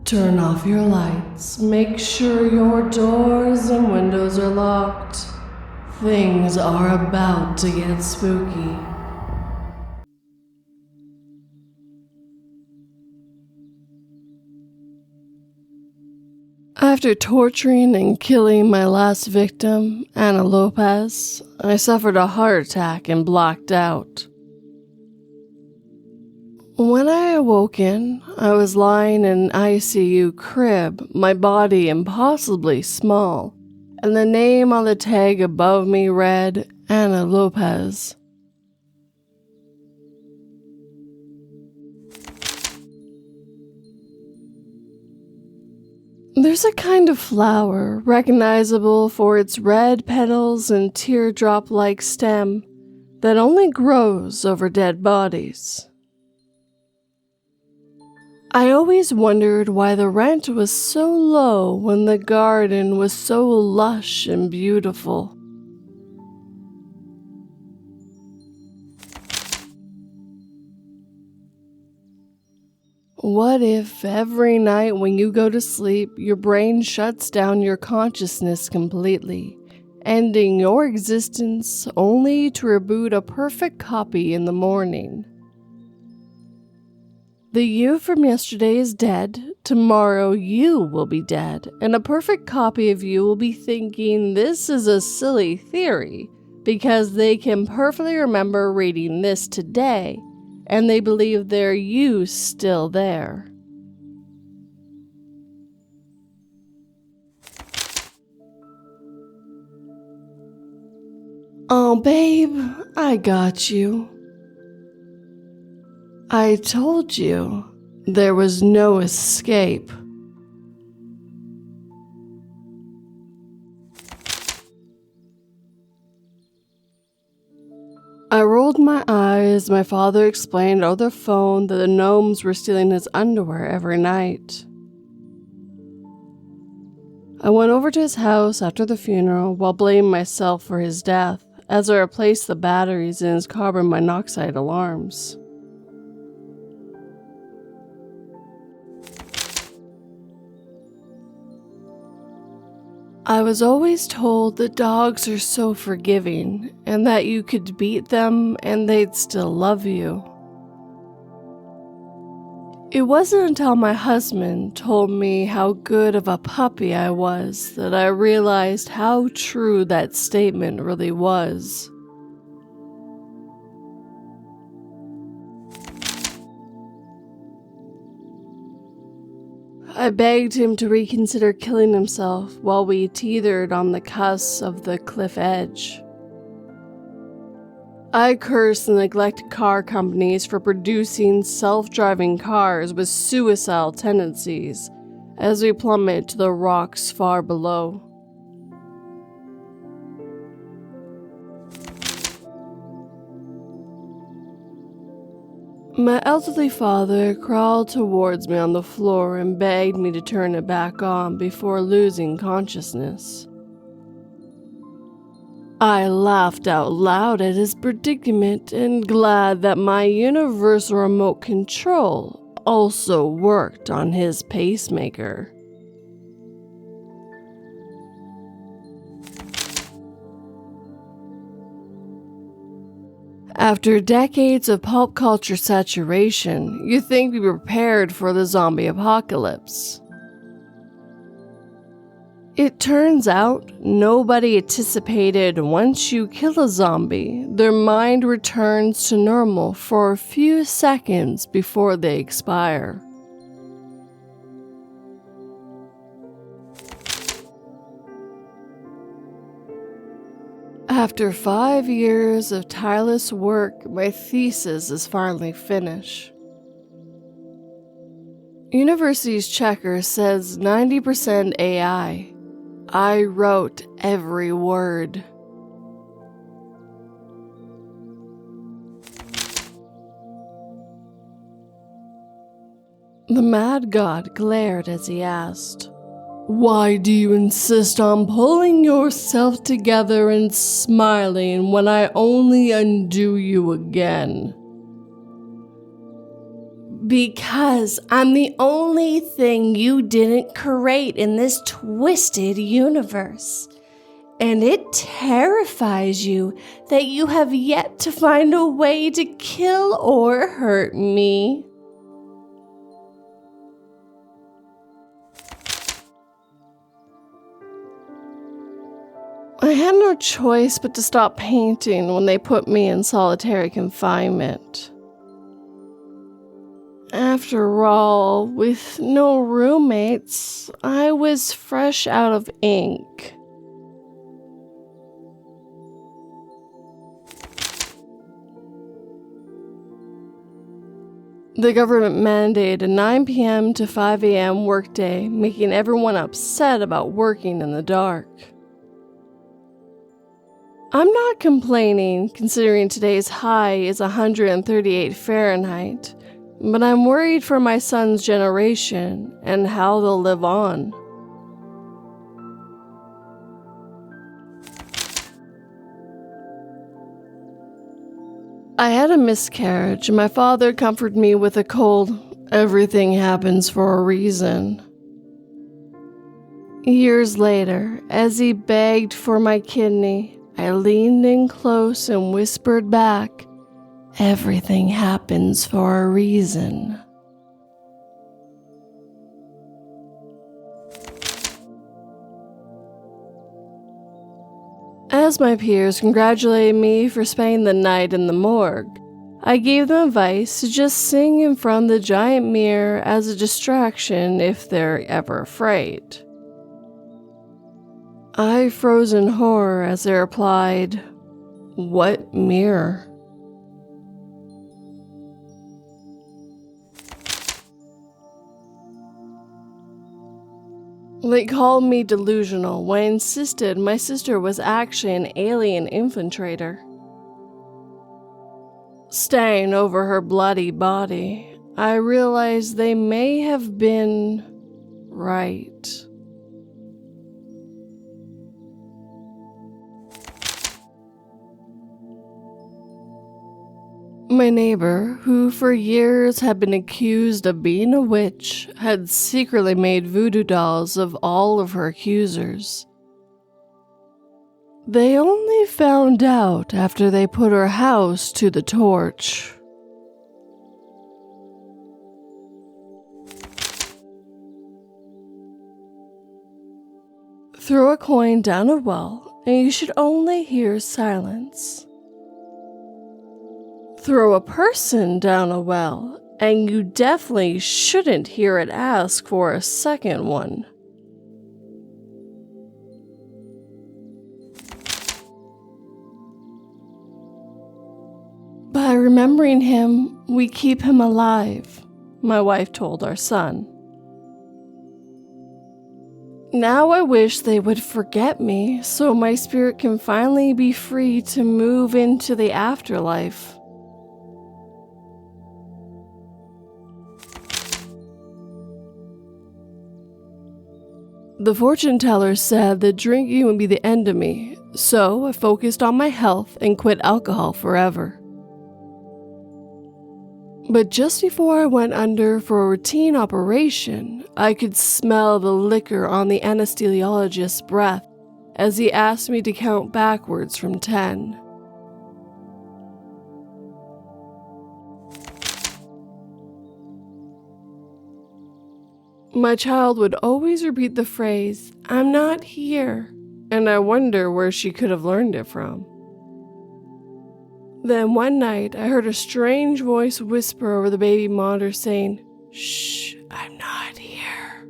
Turn off your lights. Make sure your doors and windows are locked. Things are about to get spooky. After torturing and killing my last victim, Ana Lopez, I suffered a heart attack and blacked out. When I awoken, I was lying in an ICU crib, my body impossibly small, and the name on the tag above me read Ana Lopez. There's a kind of flower recognizable for its red petals and teardrop-like stem that only grows over dead bodies. I always wondered why the rent was so low when the garden was so lush and beautiful. What if every night when you go to sleep, your brain shuts down your consciousness completely, ending your existence only to reboot a perfect copy in the morning? The you from yesterday is dead, tomorrow you will be dead, and a perfect copy of you will be thinking this is a silly theory because they can perfectly remember reading this today, and they believe their you still there. Oh, babe, I got you. I told you there was no escape. I rolled my eyes as my father explained over the phone that the gnomes were stealing his underwear every night. I went over to his house after the funeral while blaming myself for his death as I replaced the batteries in his carbon monoxide alarms. I was always told that dogs are so forgiving and that you could beat them and they'd still love you. It wasn't until my husband told me how good of a puppy I was that I realized how true that statement really was. I begged him to reconsider killing himself while we teetered on the cusp of the cliff edge. I cursed the neglected car companies for producing self-driving cars with suicidal tendencies as we plummeted to the rocks far below. My elderly father crawled towards me on the floor and begged me to turn it back on before losing consciousness. I laughed out loud at his predicament and glad that my universal remote control also worked on his pacemaker. After decades of pulp culture saturation, you think we'd be prepared for the zombie apocalypse. It turns out nobody anticipated once you kill a zombie, their mind returns to normal for a few seconds before they expire. After 5 years of tireless work, my thesis is finally finished. University's checker says 90% AI. I wrote every word. The mad god glared as he asked, "Why do you insist on pulling yourself together and smiling when I only undo you again?" Because I'm the only thing you didn't create in this twisted universe. And it terrifies you that you have yet to find a way to kill or hurt me. I had no choice but to stop painting when they put me in solitary confinement. After all, with no roommates, I was fresh out of ink. The government mandated a 9 p.m. to 5 a.m. workday, making everyone upset about working in the dark. I'm not complaining, considering today's high is 138 Fahrenheit, but I'm worried for my son's generation and how they'll live on. I had a miscarriage, and my father comforted me with a cold, "Everything happens for a reason." Years later, as he begged for my kidney, I leaned in close and whispered back, "Everything happens for a reason." As my peers congratulated me for spending the night in the morgue, I gave them advice to just sing in front of the giant mirror as a distraction if they're ever afraid. I froze in horror as they replied, "What mirror?" They called me delusional when I insisted my sister was actually an alien infiltrator. Standing over her bloody body, I realized they may have been right. My neighbor, who for years had been accused of being a witch, had secretly made voodoo dolls of all of her accusers. They only found out after they put her house to the torch. Throw a coin down a well, and you should only hear silence. Throw a person down a well, and you definitely shouldn't hear it ask for a second one. By remembering him, we keep him alive, my wife told our son. Now I wish they would forget me so my spirit can finally be free to move into the afterlife. The fortune teller said that drinking would be the end of me, so I focused on my health and quit alcohol forever. But just before I went under for a routine operation, I could smell the liquor on the anesthesiologist's breath as he asked me to count backwards from 10. My child would always repeat the phrase, "I'm not here," and I wonder where she could have learned it from. Then one night, I heard a strange voice whisper over the baby monitor saying, "Shh, I'm not here."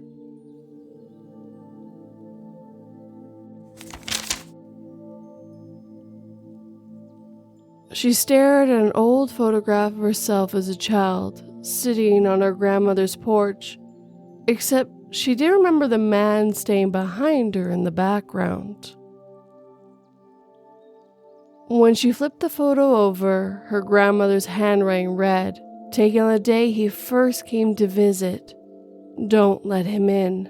She stared at an old photograph of herself as a child, sitting on her grandmother's porch, except she did remember the man staying behind her in the background. When she flipped the photo over, her grandmother's handwriting read, "Taken on the day he first came to visit. Don't let him in."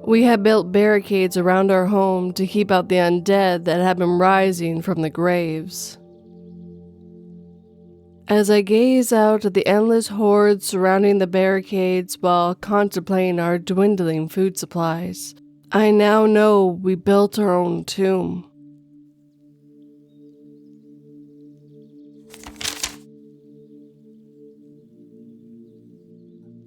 We had built barricades around our home to keep out the undead that had been rising from the graves. As I gaze out at the endless hordes surrounding the barricades while contemplating our dwindling food supplies, I now know we built our own tomb.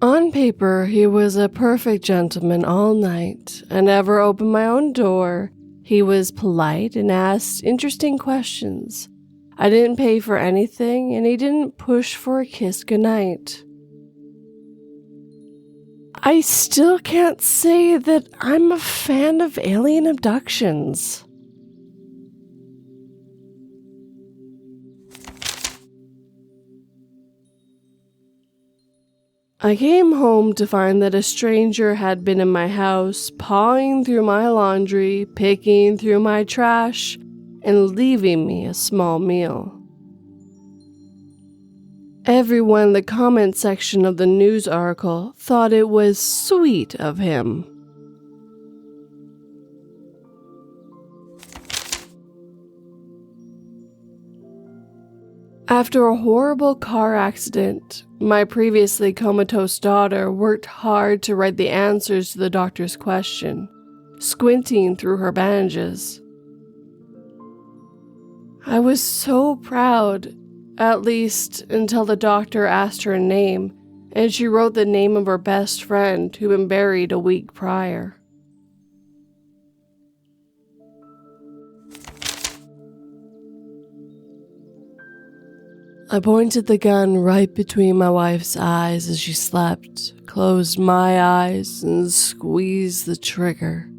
On paper, he was a perfect gentleman all night. I never opened my own door. He was polite and asked interesting questions. I didn't pay for anything, and he didn't push for a kiss goodnight. I still can't say that I'm a fan of alien abductions. I came home to find that a stranger had been in my house, pawing through my laundry, picking through my trash, and leaving me a small meal. Everyone in the comment section of the news article thought it was sweet of him. After a horrible car accident, my previously comatose daughter worked hard to write the answers to the doctor's question, squinting through her bandages. I was so proud, at least until the doctor asked her name, and she wrote the name of her best friend who'd been buried a week prior. I pointed the gun right between my wife's eyes as she slept, closed my eyes, and squeezed the trigger.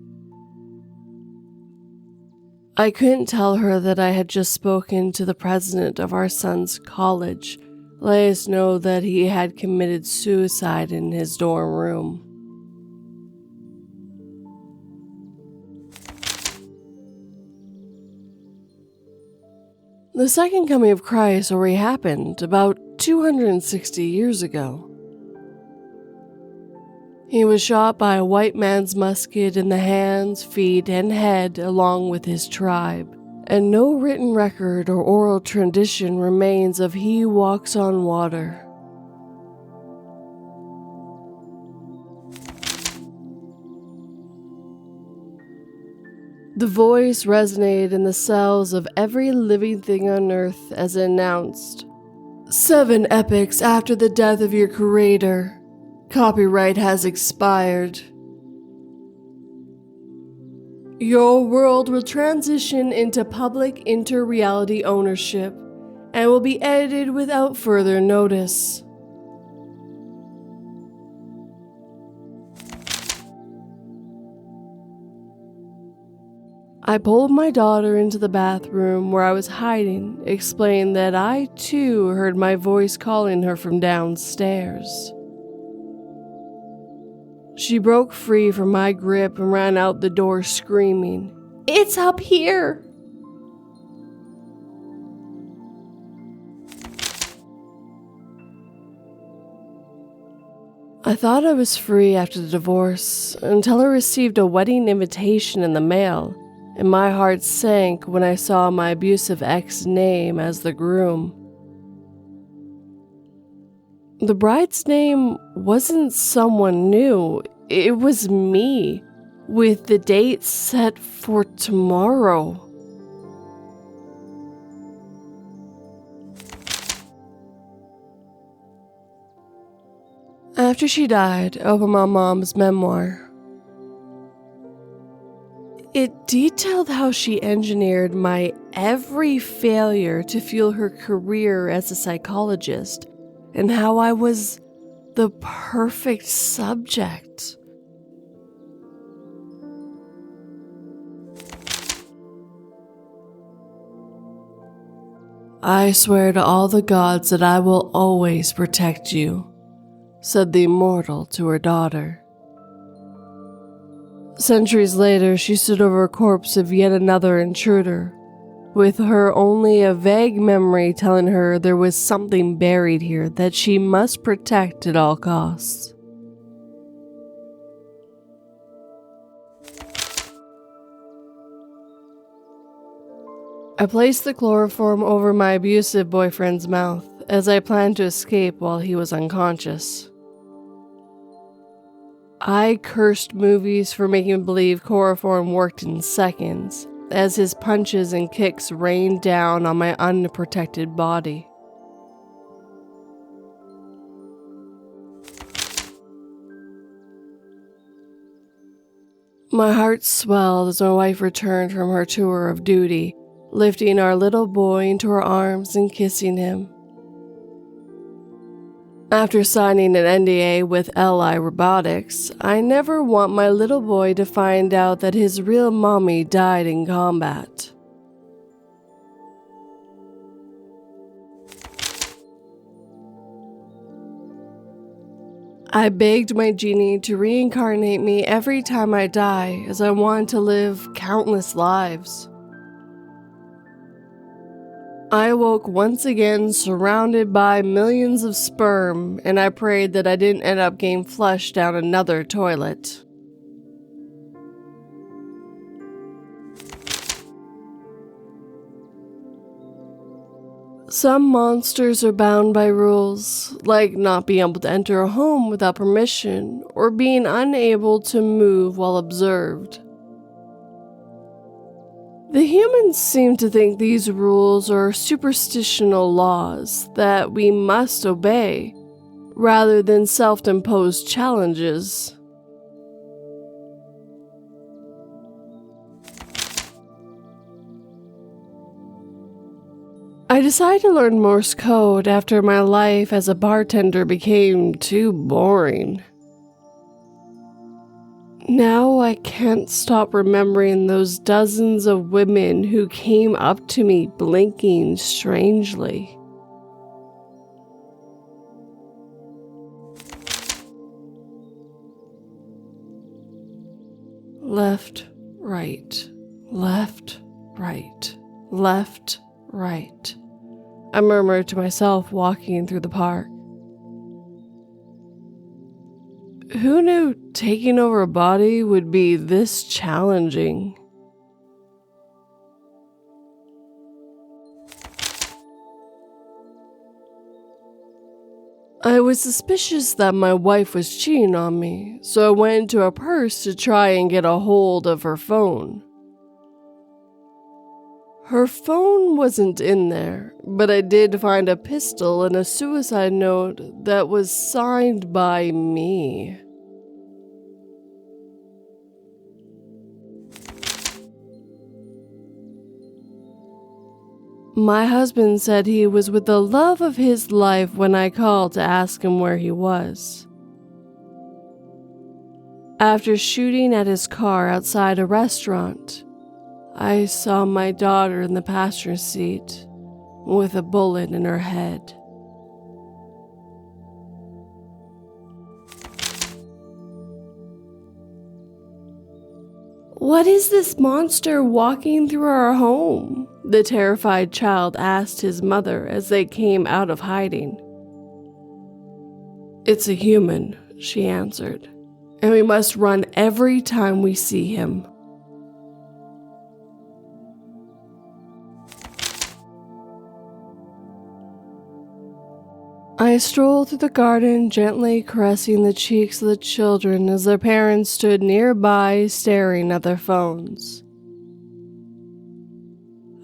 I couldn't tell her that I had just spoken to the president of our son's college, letting us know that he had committed suicide in his dorm room. The second coming of Christ already happened about 260 years ago. He was shot by a white man's musket in the hands, feet, and head along with his tribe, and no written record or oral tradition remains of he who walks on water. The voice resonated in the cells of every living thing on earth as it announced, 7 epochs after the death of your creator, copyright has expired. Your world will transition into public inter-reality ownership and will be edited without further notice. I pulled my daughter into the bathroom where I was hiding, explaining that I too heard my voice calling her from downstairs. She broke free from my grip and ran out the door screaming, "It's up here!" I thought I was free after the divorce until I received a wedding invitation in the mail, and my heart sank when I saw my abusive ex's name as the groom. The bride's name wasn't someone new, it was me, with the date set for tomorrow. After she died, I opened my mom's memoir. It detailed how she engineered my every failure to fuel her career as a psychologist, and how I was the perfect subject. I swear to all the gods that I will always protect you, said the immortal to her daughter. Centuries later, she stood over a corpse of yet another intruder, with her only a vague memory telling her there was something buried here that she must protect at all costs. I placed the chloroform over my abusive boyfriend's mouth as I planned to escape while he was unconscious. I cursed movies for making believe chloroform worked in seconds, as his punches and kicks rained down on my unprotected body. My heart swelled as my wife returned from her tour of duty, lifting our little boy into her arms and kissing him. After signing an NDA with LI Robotics, I never want my little boy to find out that his real mommy died in combat. I begged my genie to reincarnate me every time I die, as I wanted to live countless lives. I awoke once again surrounded by millions of sperm, and I prayed that I didn't end up getting flushed down another toilet. Some monsters are bound by rules, like not being able to enter a home without permission, or being unable to move while observed. The humans seem to think these rules are superstitional laws that we must obey, rather than self-imposed challenges. I decided to learn Morse code after my life as a bartender became too boring. Now I can't stop remembering those dozens of women who came up to me blinking strangely. Left, right, left, right, left, right, I murmured to myself walking through the park. Who knew taking over a body would be this challenging? I was suspicious that my wife was cheating on me, so I went into her purse to try and get a hold of her phone. Her phone wasn't in there, but I did find a pistol and a suicide note that was signed by me. My husband said he was with the love of his life when I called to ask him where he was. After shooting at his car outside a restaurant, I saw my daughter in the passenger seat with a bullet in her head. What is this monster walking through our home? The terrified child asked his mother as they came out of hiding. It's a human, she answered, and we must run every time we see him. I strolled through the garden, gently caressing the cheeks of the children as their parents stood nearby staring at their phones.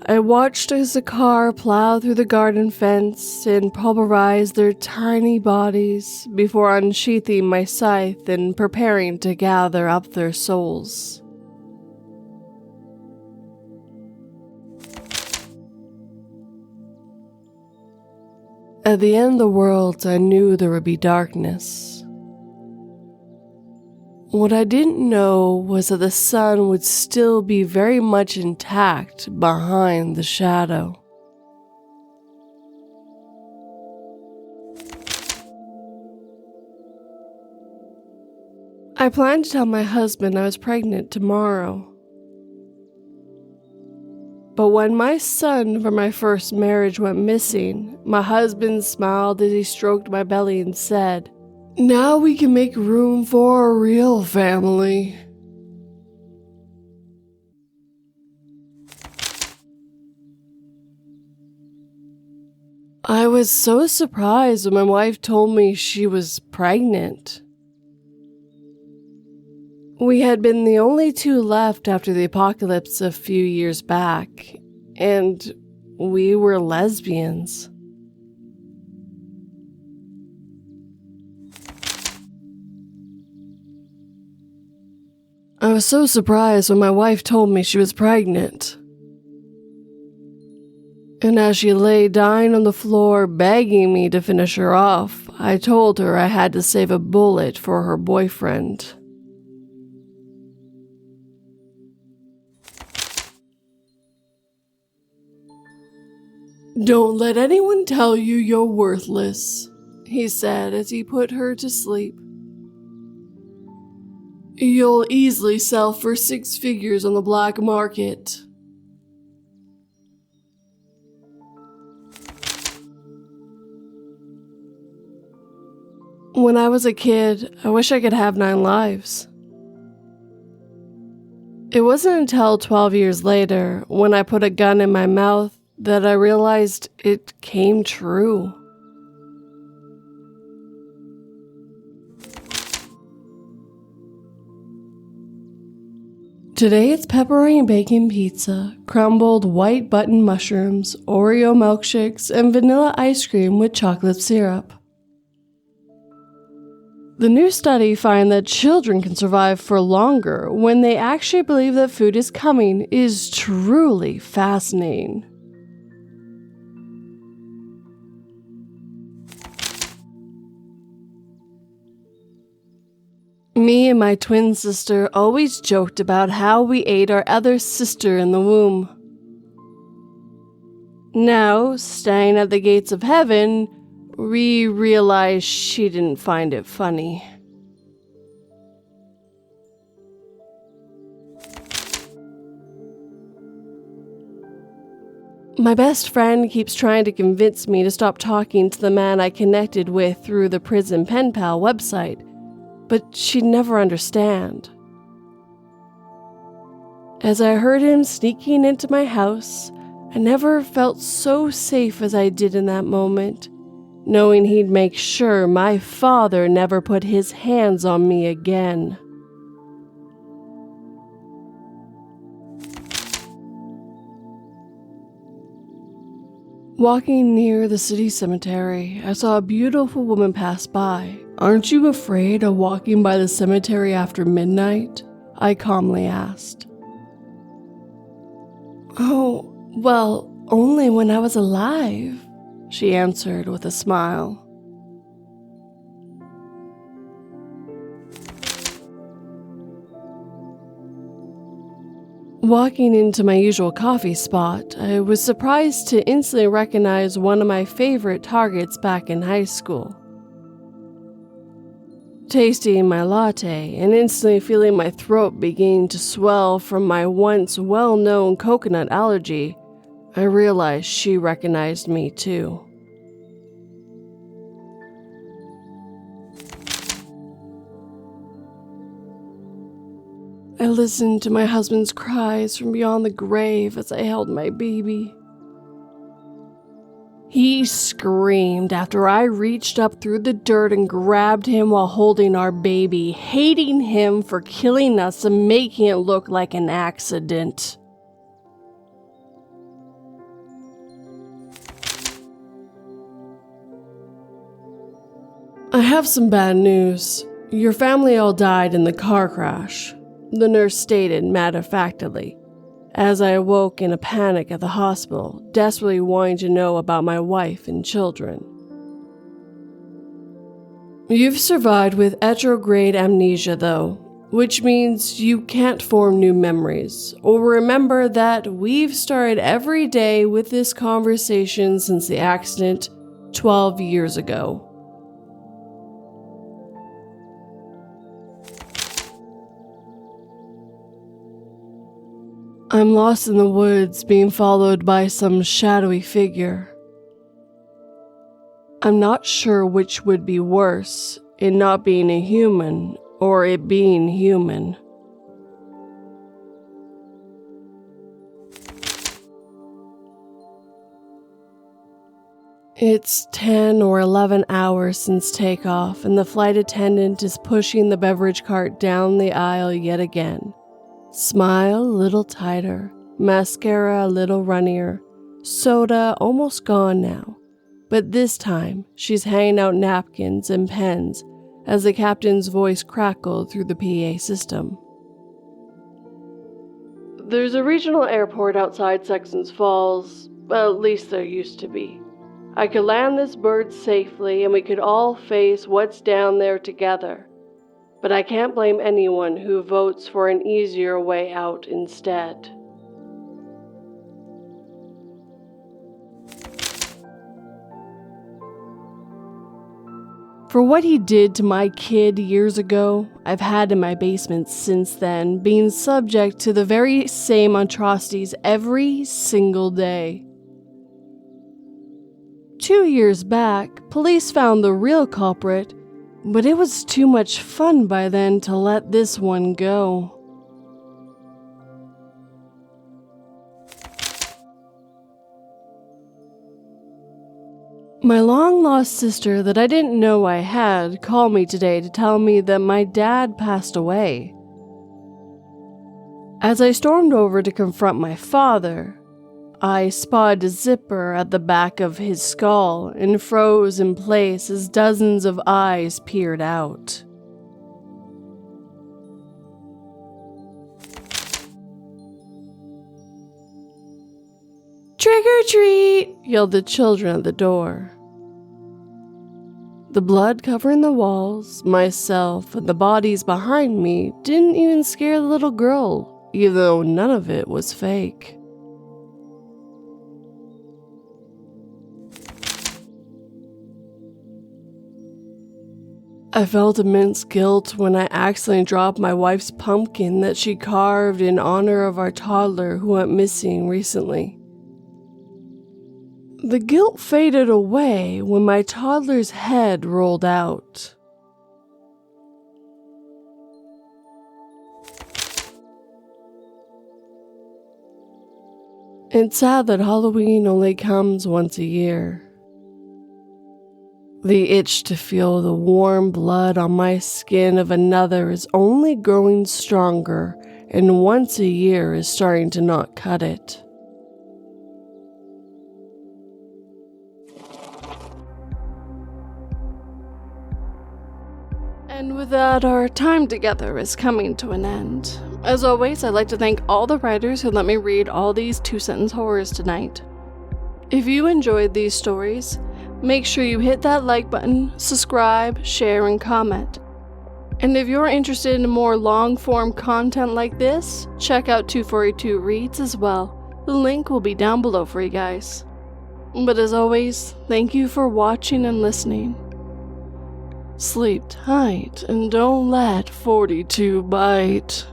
I watched as the car plowed through the garden fence and pulverized their tiny bodies before unsheathing my scythe and preparing to gather up their souls. At the end of the world, I knew there would be darkness. What I didn't know was that the sun would still be very much intact behind the shadow. I planned to tell my husband I was pregnant tomorrow. But when my son from my first marriage went missing, my husband smiled as he stroked my belly and said, "Now we can make room for a real family." I was so surprised when my wife told me she was pregnant. We had been the only two left after the apocalypse a few years back, and we were lesbians. I was so surprised when my wife told me she was pregnant. And as she lay dying on the floor begging me to finish her off, I told her I had to save a bullet for her boyfriend. "Don't let anyone tell you you're worthless," he said as he put her to sleep. "You'll easily sell for 6 figures on the black market." When I was a kid, I wish I could have 9 lives. It wasn't until 12 years later, when I put a gun in my mouth, that I realized it came true. Today it's pepperoni and bacon pizza, crumbled white button mushrooms, Oreo milkshakes, and vanilla ice cream with chocolate syrup. The new study finds that children can survive for longer when they actually believe that food is coming is truly fascinating. Me and my twin sister always joked about how we ate our other sister in the womb. Now, staying at the gates of heaven, we realized she didn't find it funny. My best friend keeps trying to convince me to stop talking to the man I connected with through the prison pen pal website, but she'd never understand. As I heard him sneaking into my house, I never felt so safe as I did in that moment, knowing he'd make sure my father never put his hands on me again. Walking near the city cemetery, I saw a beautiful woman pass by. "Aren't you afraid of walking by the cemetery after midnight?" I calmly asked. "Oh, well, only when I was alive," she answered with a smile. Walking into my usual coffee spot, I was surprised to instantly recognize one of my favorite targets back in high school. Tasting my latte and instantly feeling my throat beginning to swell from my once well-known coconut allergy, I realized she recognized me too. I listened to my husband's cries from beyond the grave as I held my baby. He screamed after I reached up through the dirt and grabbed him while holding our baby, hating him for killing us and making it look like an accident. "I have some bad news. Your family all died in the car crash," the nurse stated matter-of-factly, as I awoke in a panic at the hospital, desperately wanting to know about my wife and children. "You've survived with retrograde amnesia, though, which means you can't form new memories or remember that we've started every day with this conversation since the accident 12 years ago." I'm lost in the woods, being followed by some shadowy figure. I'm not sure which would be worse, it not being a human or it being human. It's 10 or 11 hours since takeoff, and the flight attendant is pushing the beverage cart down the aisle yet again. Smile a little tighter, mascara a little runnier, soda almost gone now. But this time, she's handing out napkins and pens as the captain's voice crackled through the PA system. There's a regional airport outside Saxons Falls, well, at least there used to be. I could land this bird safely and we could all face what's down there together. But I can't blame anyone who votes for an easier way out instead. For what he did to my kid years ago, I've had in my basement since then, being subject to the very same atrocities every single day. 2 years back, police found the real culprit, but it was too much fun by then to let this one go. My long-lost sister that I didn't know I had called me today to tell me that my dad passed away. As I stormed over to confront my father, I spotted a zipper at the back of his skull and froze in place as dozens of eyes peered out. "Trick or treat!" yelled the children at the door. The blood covering the walls, myself, and the bodies behind me didn't even scare the little girl, even though none of it was fake. I felt immense guilt when I accidentally dropped my wife's pumpkin that she carved in honor of our toddler who went missing recently. The guilt faded away when my toddler's head rolled out. It's sad that Halloween only comes once a year. The itch to feel the warm blood on my skin of another is only growing stronger, and once a year is starting to not cut it. And with that, our time together is coming to an end. As always, I'd like to thank all the writers who let me read all these two-sentence horrors tonight. If you enjoyed these stories, make sure you hit that like button, subscribe, share, and comment. And if you're interested in more long-form content like this, check out 2482 Reads as well. The link will be down below for you guys. But as always, thank you for watching and listening. Sleep tight and don't let 42 bite.